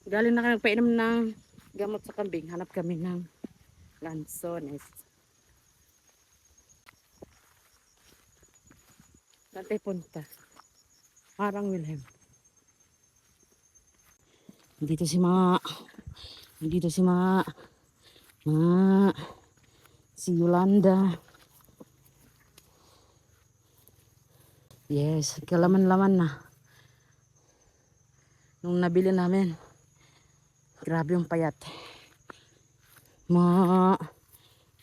Galing na kami nagpainom ng gamot sa kambing. Hanap kami ng lansones. Saan tayo punta? Parang Wilhelm. Dito si mga mga si Yolanda. Yes, kalaman-laman na. Nung nabili namin, grabe yung payat.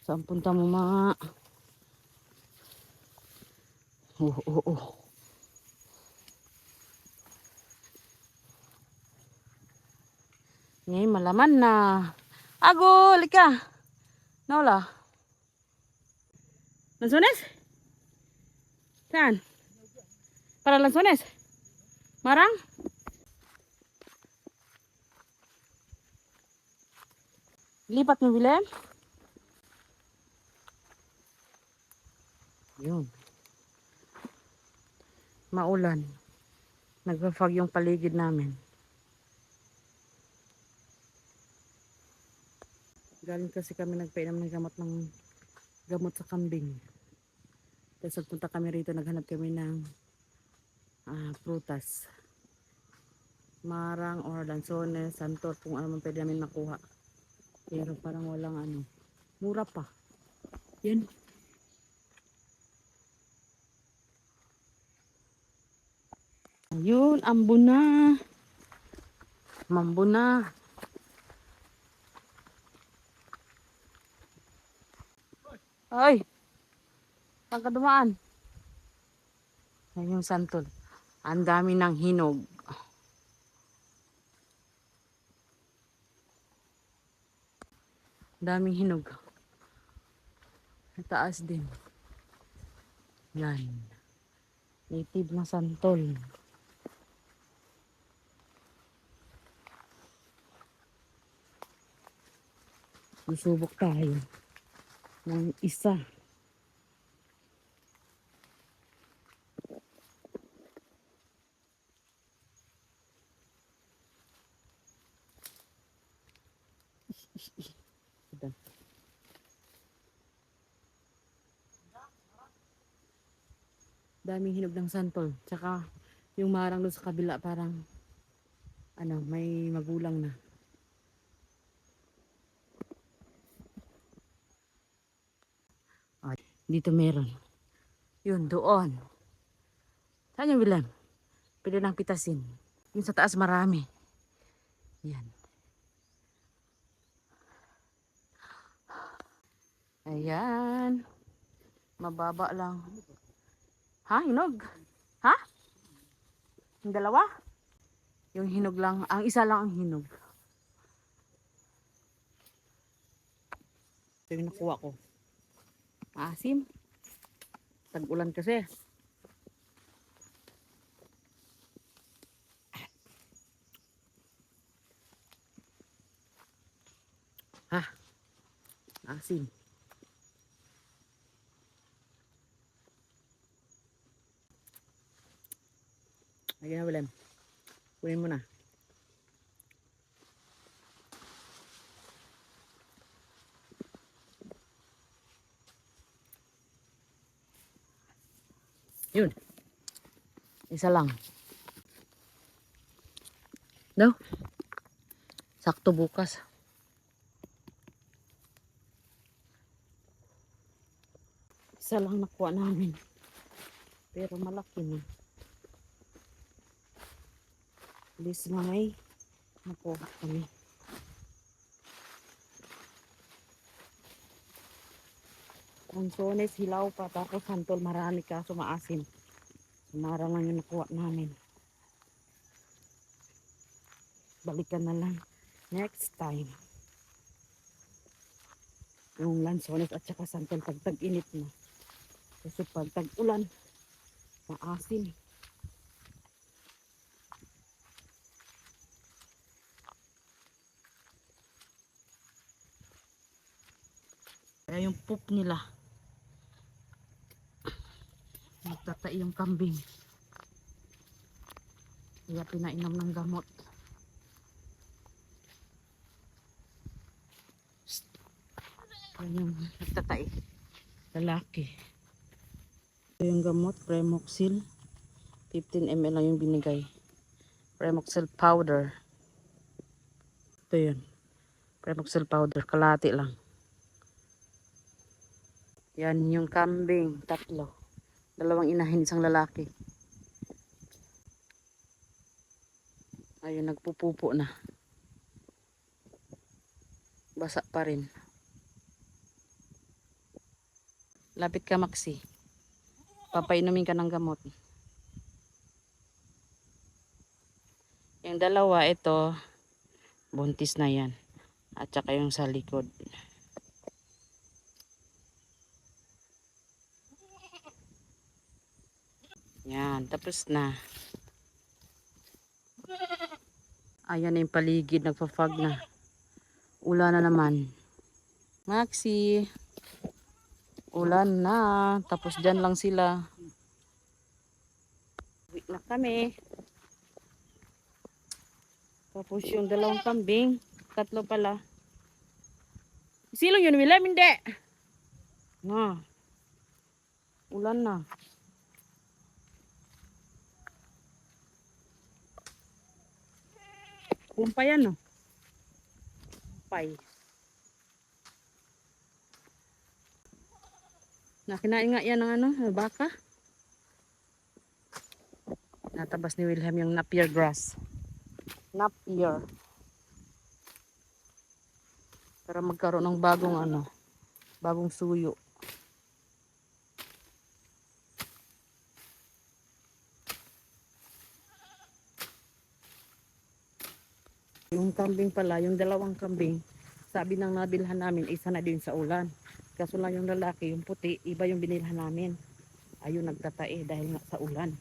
Saan punta mo Oh. Ngayon malaman na. Ago, lika. Nawala. Lansones? Saan? Para lansones? Marang? Lipat mo, Willem? Yun. Maulan. Nagpa-fog yung paligid namin. Galing kasi kami nagpainom ng gamot sa kambing. Tapos nagpunta kami rito, naghanap kami ng prutas. Marang or lansones, santor, kung ano man pwede namin makuha. Pero parang walang ano. Mura pa. Yan. Ayun, ambo na. Mambo na. Ay! Saan ka dumaan? Ayun yung santol. Ang dami ng hinog. Daming hinog. Sa taas din. Yan. Native na santol. Susubok tayo ng isa. Daming hinog ng santol. Tsaka yung marang doon sa kabila parang may magulang na. Dito meron. Yun, doon. Saan yung Willem? Pwede nang pitasin. Yung sa taas marami. Yan. Ayan. Mababa lang. Ha? Hinog? Ha? Yung dalawa? Yung hinog lang. Ang isa lang ang hinog. Ito yung nakuha ko. Asim. Tag-ulan kasi. Ha? Asim. Lagyan na, Willem. Kunin mo na. Yun. Isa lang. No? Sakto bukas. Isa lang nakuha namin. Pero malaki na. At least may nakuha kami. Lansones, hilaw pa. Tapos santol, marami kaso maasim. Marang lang yung nakuha namin. Balikan na lang next time. Yung lansones at saka santol pag tag-init na. Kasi pag tag-ulan, maasim. Kaya yung poop nila, nagtatai yung kambing. Kaya pinainom ng gamot. Yan yung nagtatay. Lalaki. Ito yung gamot, Premoxil. 15 ml lang yung binigay. Premoxil powder. Ito yun. Premoxil powder. Kalahati lang. Yan yung kambing. 3. 2 inahin, 1 lalaki. Ayun, nagpupupo na. Basa pa rin. Lapit ka, Maxi. Papainumin ka ng gamot. Yung 2, ito, buntis na yan. At saka yung sa likod. Yan, tapos na. Ayan na yung paligid, nagpa-fog na. Ulan na naman. Maxi. Ulan na. Tapos dyan lang sila. Uwi na kami. Tapos yung 2 kambing. 3 pala. Silong yun, Willem? Hindi. Na. Ulan na. Kumpay yan, no? Kumpay. Nakinain nga yan ng ano, baka. Natabas ni Wilhelm yung napier grass. Napier. Para magkaroon ng bagong ano, bagong suyo. Yung kambing pala, yung 2 kambing, sabi nang nabilhan namin, isa na din sa ulan. Kaso lang yung lalaki, yung puti, iba yung binilhan namin. Ayun, nagtatae dahil nga sa ulan.